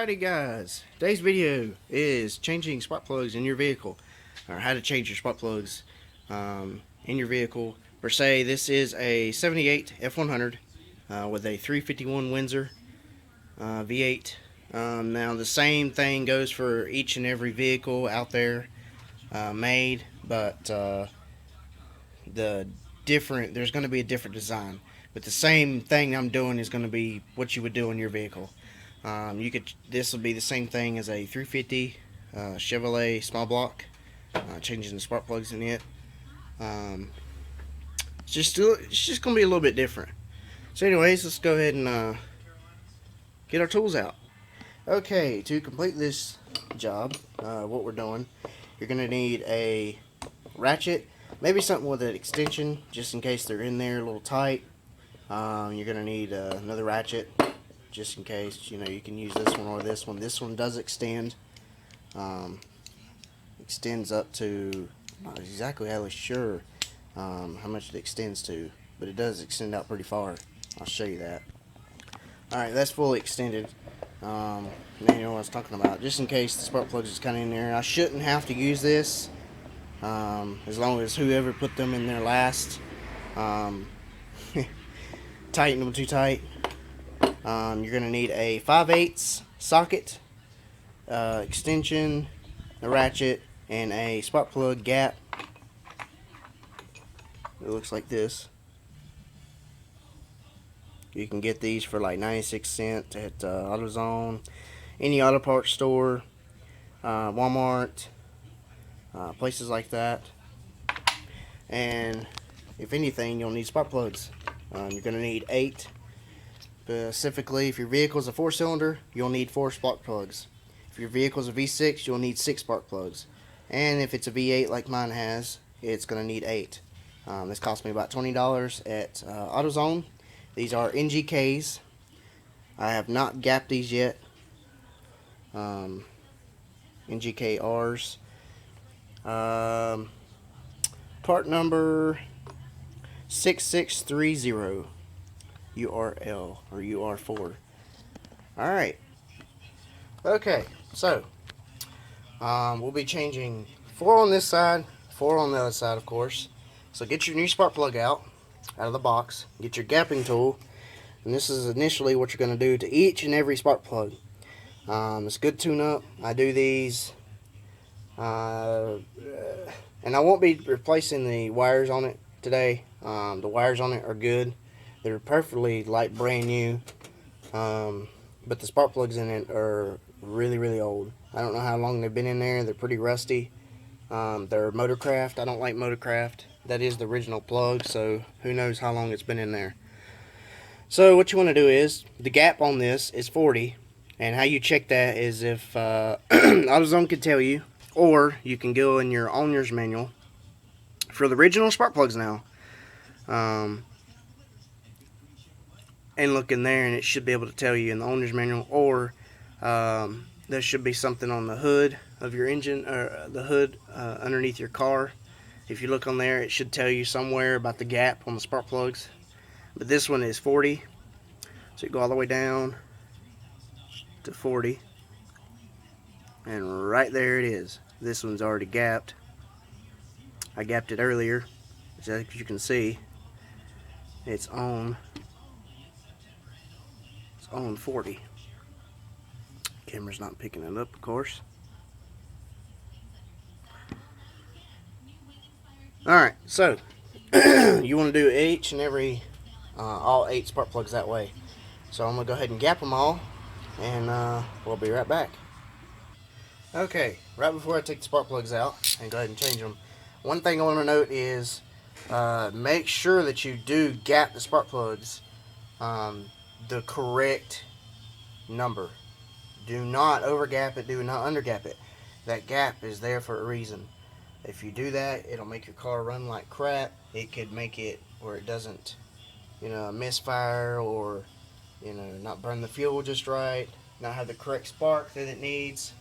Alrighty guys, today's video is changing spark plugs in your vehicle, or how to change your spark plugs in your vehicle. Per se, this is a 78 F100 with a 351 Windsor V8. Now the same thing goes for each and every vehicle out there made, but there's going to be a different design. But the same thing I'm doing is going to be what you would do in your vehicle. This will be the same thing as a 350 Chevrolet small block, changing the spark plugs in it. It's just gonna be a little bit different. So, anyways, let's go ahead and get our tools out. Okay, to complete this job, what we're doing, you're gonna need a ratchet, maybe something with an extension, just in case they're in there a little tight. You're gonna need another ratchet, just in case, you can use this one or this one. This one does extend. Extends up to, not exactly how sure how much it extends to, but it does extend out pretty far. I'll show you that. Alright, that's fully extended. Now you know what I was talking about. Just in case the spark plugs is kind of in there. I shouldn't have to use this, as long as whoever put them in there last tighten them too tight. You're going to need a 5/8 socket, extension, a ratchet, and a spark plug gap. It looks like this. You can get these for like 96 cents at AutoZone, any auto parts store, Walmart, places like that. And if anything, you'll need spark plugs. You're going to need 8. Specifically, if your vehicle is a 4-cylinder, you'll need 4 spark plugs. If your vehicle is a V6, you'll need 6 spark plugs. And if it's a V8 like mine has, it's going to need 8. This cost me about $20 at AutoZone. These are NGKs. I have not gapped these yet. NGK-Rs. Part number 6630. URL or UR4. Alright. Okay, so we'll be changing 4 on this side, 4 on the other side, of course. So get your new spark plug out of the box, get your gapping tool, and this is initially what you're going to do to each and every spark plug. It's good tune up. I do these, and I won't be replacing the wires on it today. The wires on it are good. They're perfectly like brand new, but the spark plugs in it are really old. I don't know how long they've been in there. They're pretty rusty. They're Motorcraft. I don't like Motorcraft. That is the original plug, so who knows how long it's been in there. So what you want to do is, the gap on this is 40, and how you check that is if AutoZone can tell you, or you can go in your owner's manual for the original spark plugs now. And look in there, and it should be able to tell you in the owner's manual, or there should be something on the hood of your engine, or the hood underneath your car. If you look on there, it should tell you somewhere about the gap on the spark plugs. But this one is 40, so you go all the way down to 40, and right there it is. This one's already gapped. I gapped it earlier, as you can see. It's on 40. Camera's not picking it up, of course. Alright, so you want to do each and every all 8 spark plugs that way. So I'm going to go ahead and gap them all, and we'll be right back. Okay, right before I take the spark plugs out and go ahead and change them, one thing I want to note is make sure that you do gap the spark plugs the correct number. Do not over gap it, do not under gap it. That gap is there for a reason. If you do that, it'll make your car run like crap. It could make it where it doesn't, misfire, or not burn the fuel just right, not have the correct spark that it needs.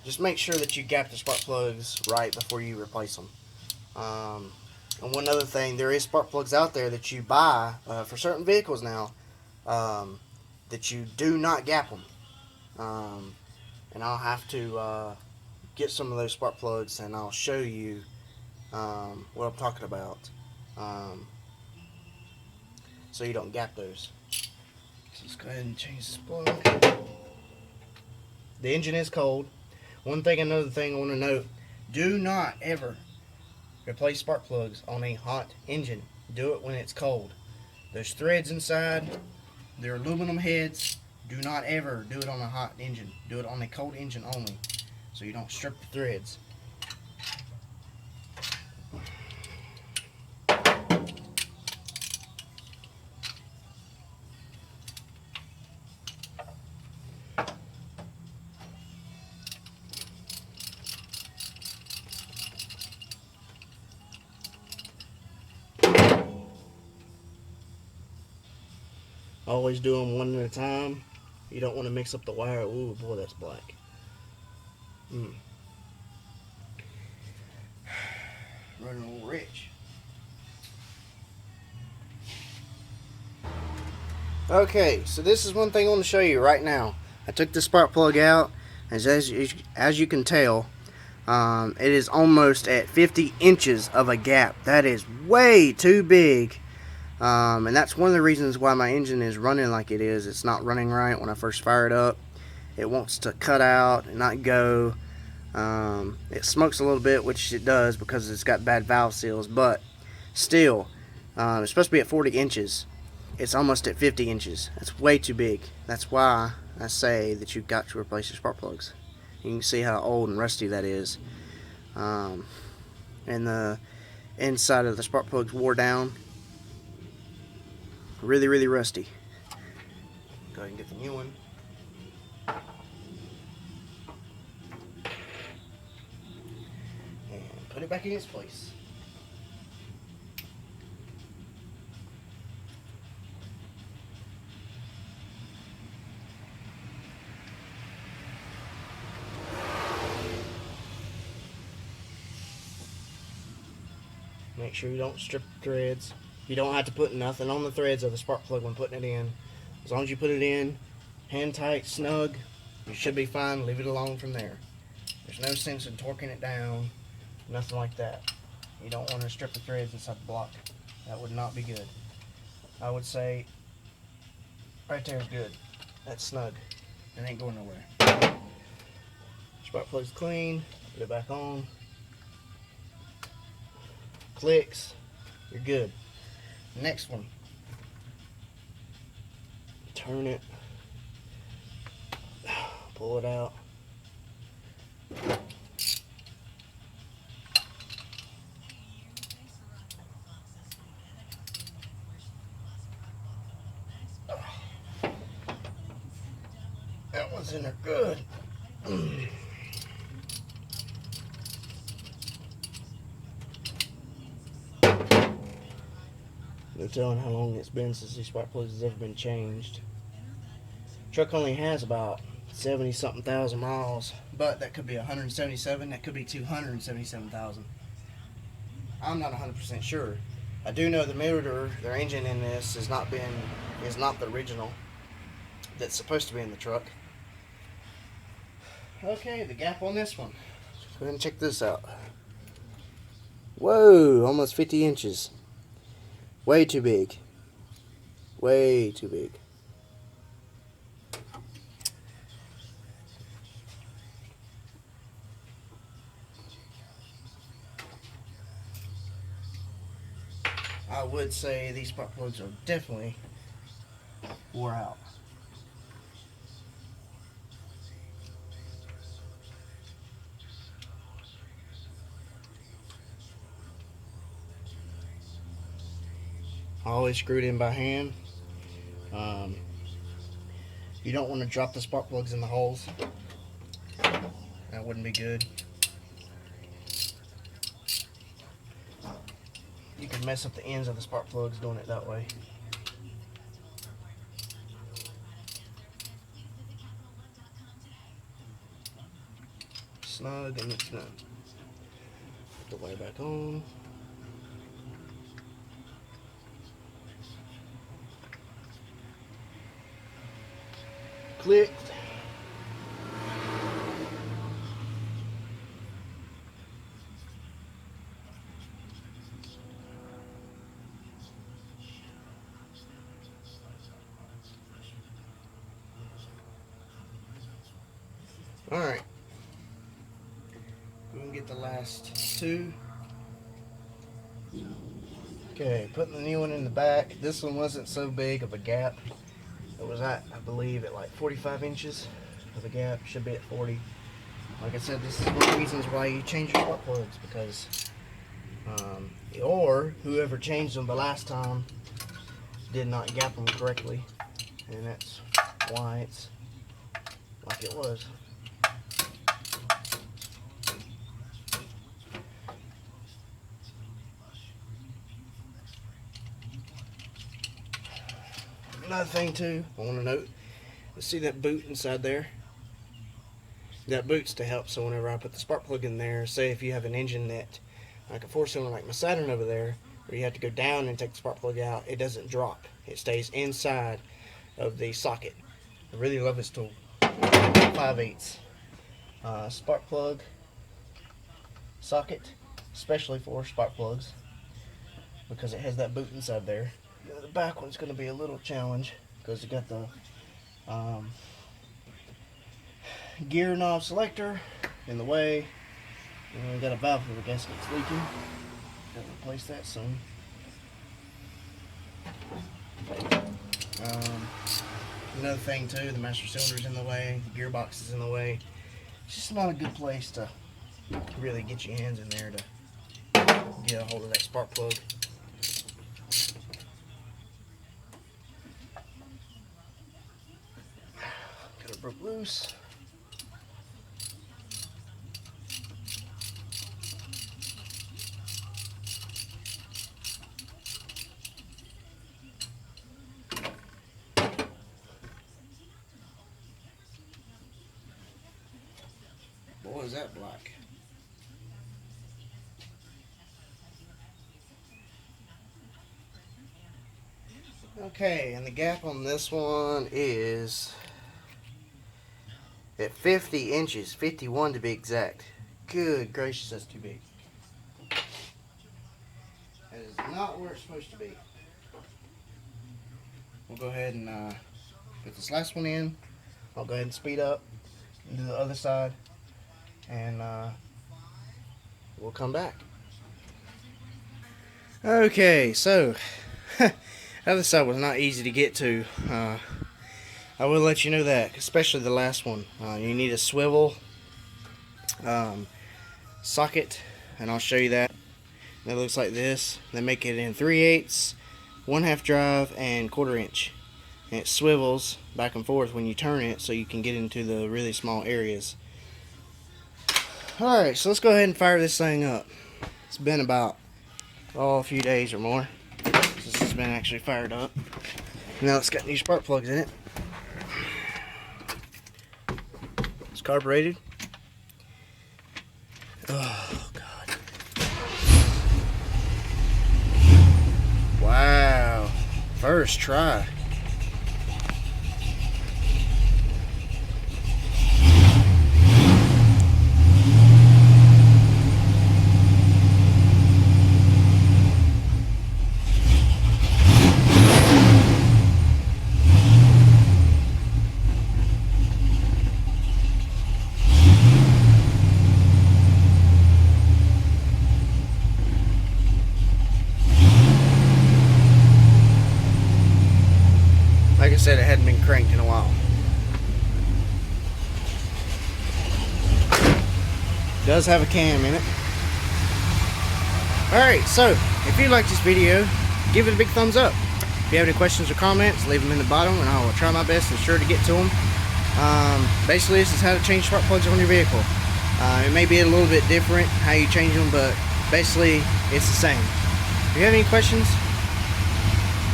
Just make sure that you gap the spark plugs right before you replace them. And one other thing, there is spark plugs out there that you buy for certain vehicles now that you do not gap them. and I'll have to get some of those spark plugs, and I'll show you what I'm talking about, um, so you don't gap those. So let's go ahead and change this plug. The engine is cold. Another thing I want to note: do not ever replace spark plugs on a hot engine. Do it when it's cold. There's threads inside. They're aluminum heads. Do not ever do it on a hot engine. Do it on a cold engine only, so you don't strip the threads. Always do them one at a time. You don't want to mix up the wire. Ooh, boy, that's black. Running a little rich. Okay, so this is one thing I want to show you right now. I took the spark plug out, as you can tell, it is almost at 50 inches of a gap. That is way too big. And that's one of the reasons why my engine is running like it is. It's not running right when I first fire it up. It wants to cut out and not go. It smokes a little bit, which it does because it's got bad valve seals, but still, it's supposed to be at 40 inches. It's almost at 50 inches. That's way too big. That's why I say that you've got to replace your spark plugs. You can see how old and rusty that is. And the inside of the spark plugs wore down. Really, really rusty. Go ahead and get the new one. And put it back in its place. Make sure you don't strip the threads. You don't have to put nothing on the threads of the spark plug when putting it in. As long as you put it in hand tight, snug, you should be fine. Leave it alone from there. There's no sense in torquing it down, nothing like that. You don't want to strip the threads inside the block. That would not be good. I would say right there is good. That's snug. It ain't going nowhere. Spark plug's clean. Put it back on. Clicks. You're good. Next one. Turn it. Pull it out. That one's in there good. No telling how long it's been since these spark plugs has ever been changed. Truck only has about 70 something thousand miles, but that could be 177, that could be 277,000. I'm not 100% sure. I do know the motor, their engine in this is not the original that's supposed to be in the truck. Okay, the gap on this one. Go ahead and check this out. Whoa, almost 50 inches. Way too big. Way too big. I would say these spark plugs are definitely wore out. Always screwed in by hand. You don't want to drop the spark plugs in the holes. That wouldn't be good. You could mess up the ends of the spark plugs doing it that way. Snug and it's done. Put the wire back on. Clicked. Alright. We can get the last two. Okay, putting the new one in the back. This one wasn't so big of a gap. It was at, I believe, at like 45 inches of a gap. Should be at 40. Like I said, this is one of the reasons why you change your spark plugs, because or whoever changed them the last time did not gap them correctly, and that's why it's like it was. Another thing too, I want to note, see that boot inside there? That boot's to help, so whenever I put the spark plug in there, say if you have an engine that, like a 4-cylinder like my Saturn over there, where you have to go down and take the spark plug out, it doesn't drop. It stays inside of the socket. I really love this tool. 5/8 spark plug socket, especially for spark plugs, because it has that boot inside there. The back one's going to be a little challenge because it got the gear knob selector in the way, and we got a valve for the gasket that's leaking. Gotta replace that soon. Another thing too, the master cylinder's in the way, the gearbox is in the way. It's just not a good place to really get your hands in there to get a hold of that spark plug. Got it broke loose. Boy, is that black. Okay, and the gap on this one is at 50 inches, 51 to be exact. Good gracious, that's too big. That is not where it's supposed to be. We'll go ahead and put this last one in. I'll go ahead and speed up and do the other side, and we'll come back. Okay, so the other side was not easy to get to. I will let you know that, especially the last one. You need a swivel socket, and I'll show you that. It looks like this. They make it in 3/8, 1/2 drive, and 1/4 inch. And it swivels back and forth when you turn it, so you can get into the really small areas. Alright, so let's go ahead and fire this thing up. It's been about a few days or more since this has been actually fired up. Now it's got new spark plugs in it. It's carbureted. Oh God. Wow. First try. Like I said, it hadn't been cranked in a while. It does have a cam in it. Alright, so if you like this video, give it a big thumbs up. If you have any questions or comments, leave them in the bottom and I will try my best and sure to get to them. Basically, this is how to change spark plugs on your vehicle. It may be a little bit different how you change them, but basically it's the same. If you have any questions,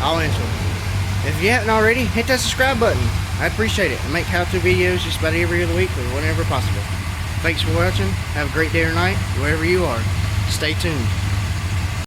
I'll answer them. If you haven't already, hit that subscribe button. I'd appreciate it. I make how-to videos just about every other week or whenever possible. Thanks for watching. Have a great day or night, wherever you are. Stay tuned.